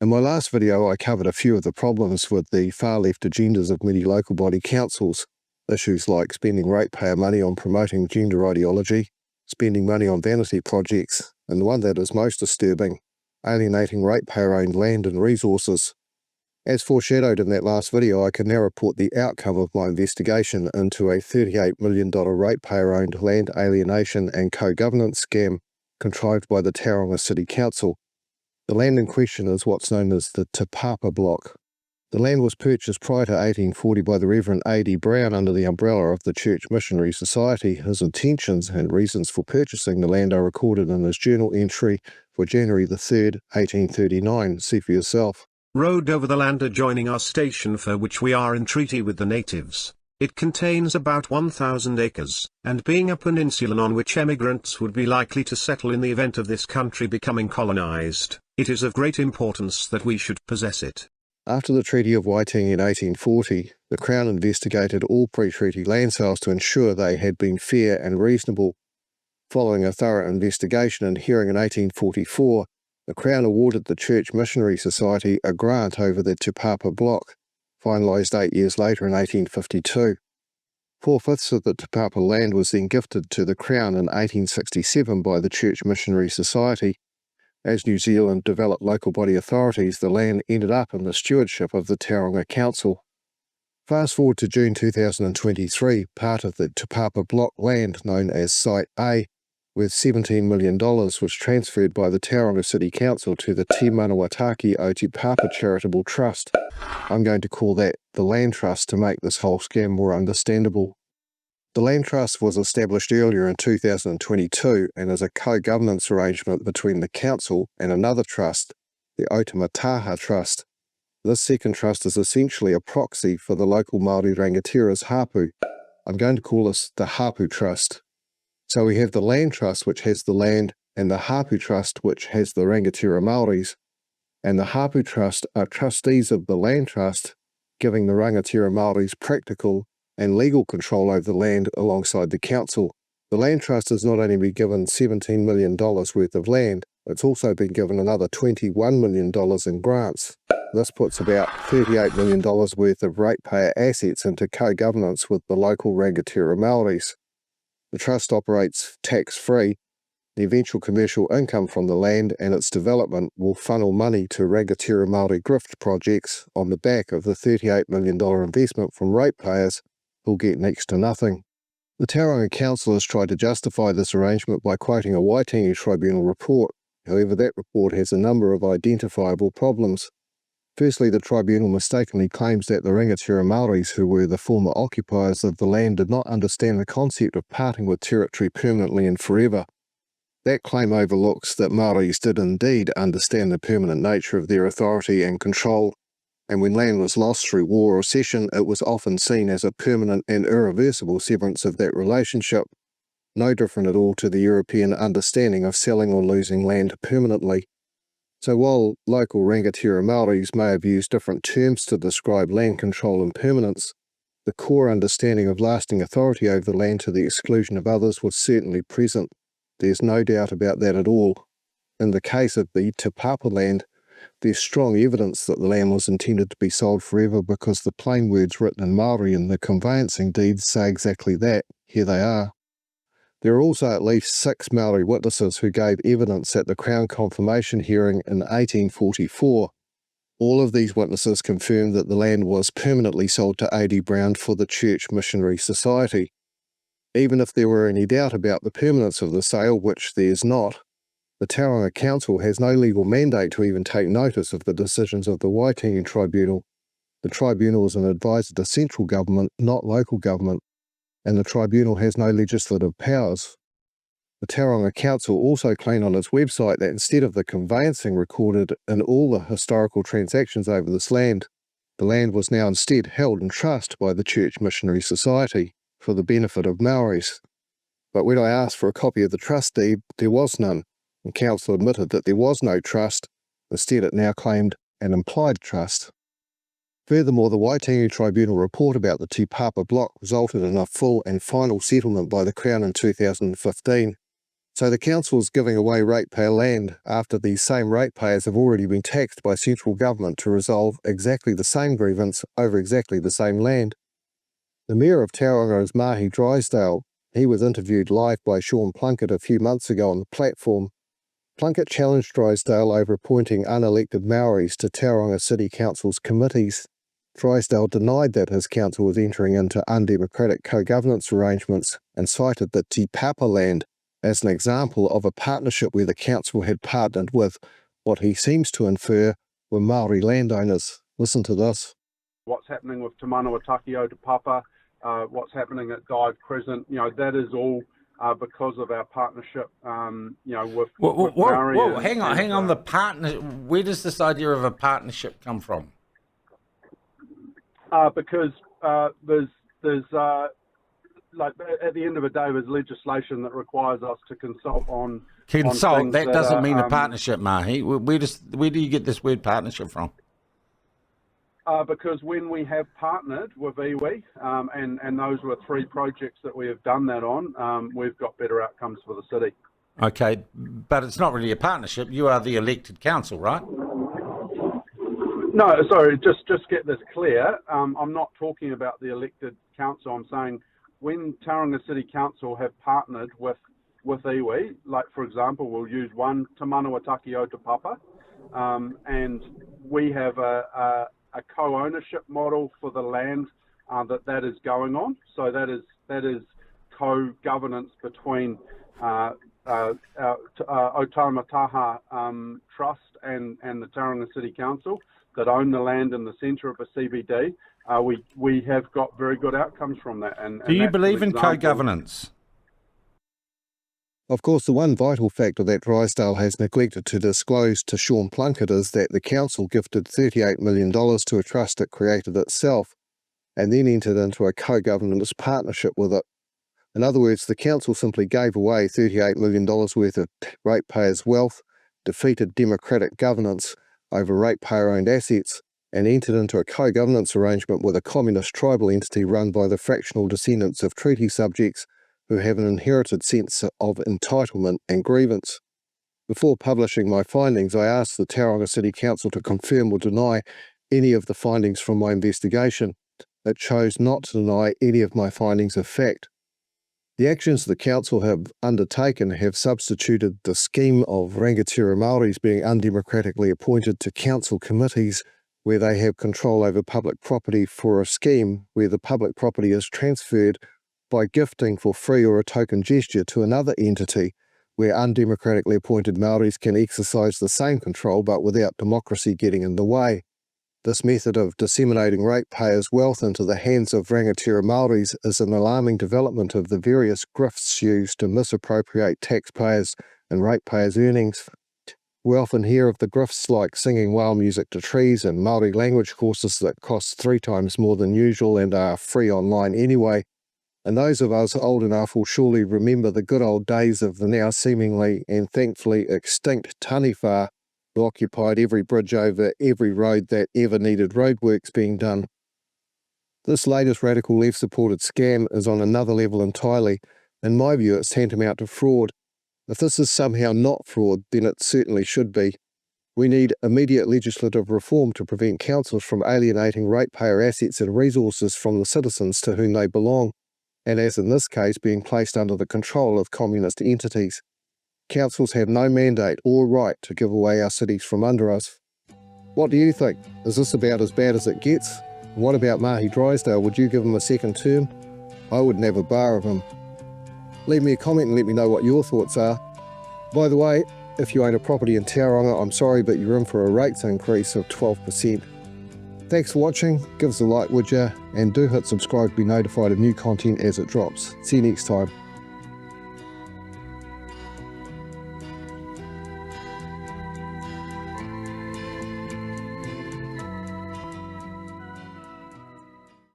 In my last video, I covered a few of the problems with the far-left agendas of many local body councils, issues like spending ratepayer money on promoting gender ideology, spending money on vanity projects, and the one that is most disturbing, alienating ratepayer-owned land and resources. As foreshadowed in that last video, I can now report the outcome of my investigation into a $38 million ratepayer-owned land alienation and co-governance scam contrived by the Tauranga City Council. The land in question is what's known as the Te Papa Block. The land was purchased prior to 1840 by the Reverend A.D. Brown under the umbrella of the Church Missionary Society. His intentions and reasons for purchasing the land are recorded in his journal entry for January the 3rd, 1839. See for yourself. Road over the land adjoining our station, for which we are in treaty with the natives. It contains about 1,000 acres, and being a peninsula on which emigrants would be likely to settle in the event of this country becoming colonized, it is of great importance that we should possess it. After the Treaty of Waitangi in 1840, the Crown investigated all pre-treaty land sales to ensure they had been fair and reasonable. Following a thorough investigation and hearing in 1844, the Crown awarded the Church Missionary Society a grant over the Te Papa Block, finalised 8 years later in 1852. 4/5 of the Te Papa land was then gifted to the Crown in 1867 by the Church Missionary Society. As New Zealand developed local body authorities, the land ended up in the stewardship of the Tauranga Council. Fast forward to June 2023, part of the Te Papa Block land, known as Site A, worth $17 million, was transferred by the Tauranga City Council to the Te Manawataki o Te Papa Charitable Trust. I'm going to call that the Land Trust to make this whole scam more understandable. The Land Trust was established earlier in 2022 and is a co-governance arrangement between the Council and another trust, the Otamataha Trust. This second trust is essentially a proxy for the local Māori rangitira's hapu. I'm going to call this the Hapu Trust. So we have the Land Trust, which has the land, and the Hapu Trust, which has the rangitira Maoris. And the Hapu Trust are trustees of the Land Trust, giving the rangitira Maoris practical and legal control over the land alongside the council. The Land Trust has not only been given $17 million worth of land, it's also been given another $21 million in grants. This puts about $38 million worth of ratepayer assets into co-governance with the local rangitira Maoris. The trust operates tax-free. The eventual commercial income from the land and its development will funnel money to rangitira Māori grift projects on the back of the $38 million investment from ratepayers who'll get next to nothing. The Tauranga Council has tried to justify this arrangement by quoting a Waitangi Tribunal report. However, that report has a number of identifiable problems. Firstly, the tribunal mistakenly claims that the rangitira Maoris, who were the former occupiers of the land, did not understand the concept of parting with territory permanently and forever. That claim overlooks that Maoris did indeed understand the permanent nature of their authority and control, and when land was lost through war or cession, it was often seen as a permanent and irreversible severance of that relationship, no different at all to the European understanding of selling or losing land permanently. So while local rangitira Maoris may have used different terms to describe land control and permanence, the core understanding of lasting authority over the land to the exclusion of others was certainly present. There's no doubt about that at all. In the case of the Te Papa land, there's strong evidence that the land was intended to be sold forever because the plain words written in Māori in the conveyancing deeds say exactly that. Here they are. There are also at least 6 Māori witnesses who gave evidence at the Crown confirmation hearing in 1844. All of these witnesses confirmed that the land was permanently sold to A.D. Brown for the Church Missionary Society. Even if there were any doubt about the permanence of the sale, which there's not, the Tauranga Council has no legal mandate to even take notice of the decisions of the Waitangi Tribunal. The tribunal is an advisor to central government, not local government, and the tribunal has no legislative powers. The Tauranga Council also claimed on its website that instead of the conveyancing recorded in all the historical transactions over this land, the land was now instead held in trust by the Church Missionary Society for the benefit of Maoris. But when I asked for a copy of the trust deed, there was none, and Council admitted that there was no trust. Instead, it now claimed an implied trust. Furthermore, the Waitangi Tribunal report about the Te Papa Block resulted in a full and final settlement by the Crown in 2015. So the council is giving away ratepayer land after these same ratepayers have already been taxed by central government to resolve exactly the same grievance over exactly the same land. The Mayor of Tauranga is Mahi Drysdale. He was interviewed live by Sean Plunkett a few months ago on the platform. Plunkett challenged Drysdale over appointing unelected Maoris to Tauranga City Council's committees. Drysdale denied that his council was entering into undemocratic co-governance arrangements and cited the Te Papa land as an example of a partnership where the council had partnered with what he seems to infer were Maori landowners. Listen to this. What's happening with Te Manawa-Taki o Te Papa, what's happening at Dive Crescent, that is all because of our partnership, with Maori. Whoa, hang on. The partner. Where does this idea of a partnership come from? Because there's like at the end of the day, there's legislation that requires us to consult on. Consult. That doesn't mean a partnership, Mahi. Where do you get this word partnership from? Because when we have partnered with iwi, and those were 3 projects that we have done that on, we've got better outcomes for the city. Okay, but it's not really a partnership. You are the elected council, right? No, sorry, just get this clear. I'm not talking about the elected council. I'm saying when Tauranga City Council have partnered with iwi, like for example, we'll use one Te Manawa-Taki o Te Papa, and we have a co-ownership model for the land that is going on. So that is co-governance between Otaumataha Trust and the Tauranga City Council that own the land in the centre of the CBD. We have got very good outcomes from that. Do you believe in co-governance? Of course, the one vital factor that Drysdale has neglected to disclose to Sean Plunkett is that the council gifted $38 million to a trust it created itself and then entered into a co-governance partnership with it. In other words, the council simply gave away $38 million worth of ratepayers' wealth, defeated democratic governance over ratepayer-owned assets, and entered into a co-governance arrangement with a communist tribal entity run by the fractional descendants of treaty subjects who have an inherited sense of entitlement and grievance. Before publishing my findings, I asked the Tauranga City Council to confirm or deny any of the findings from my investigation. It chose not to deny any of my findings of fact. The actions the council have undertaken have substituted the scheme of rangitira maoris being undemocratically appointed to council committees where they have control over public property for a scheme where the public property is transferred by gifting for free or a token gesture to another entity where undemocratically appointed Maoris can exercise the same control but without democracy getting in the way. This method of disseminating ratepayers' wealth into the hands of rangitira Maoris is an alarming development of the various grifts used to misappropriate taxpayers' and ratepayers' earnings. We often hear of the grifts like singing whale music to trees and Māori language courses that cost 3 times more than usual and are free online anyway. And those of us old enough will surely remember the good old days of the now seemingly and thankfully extinct taniwha, who occupied every bridge over every road that ever needed roadworks being done. This latest radical left-supported scam is on another level entirely. In my view, it's tantamount to fraud. If this is somehow not fraud, then it certainly should be. We need immediate legislative reform to prevent councils from alienating ratepayer assets and resources from the citizens to whom they belong, and as in this case, being placed under the control of communist entities. Councils have no mandate or right to give away our cities from under us. What do you think? Is this about as bad as it gets? What about Mahi Drysdale? Would you give him a second term? I wouldn't have a bar of him. Leave me a comment and let me know what your thoughts are. By the way, if you own a property in Tauranga, I'm sorry, but you're in for a rates increase of 12%. Thanks for watching, give us a like would ya, and do hit subscribe to be notified of new content as it drops. See you next time.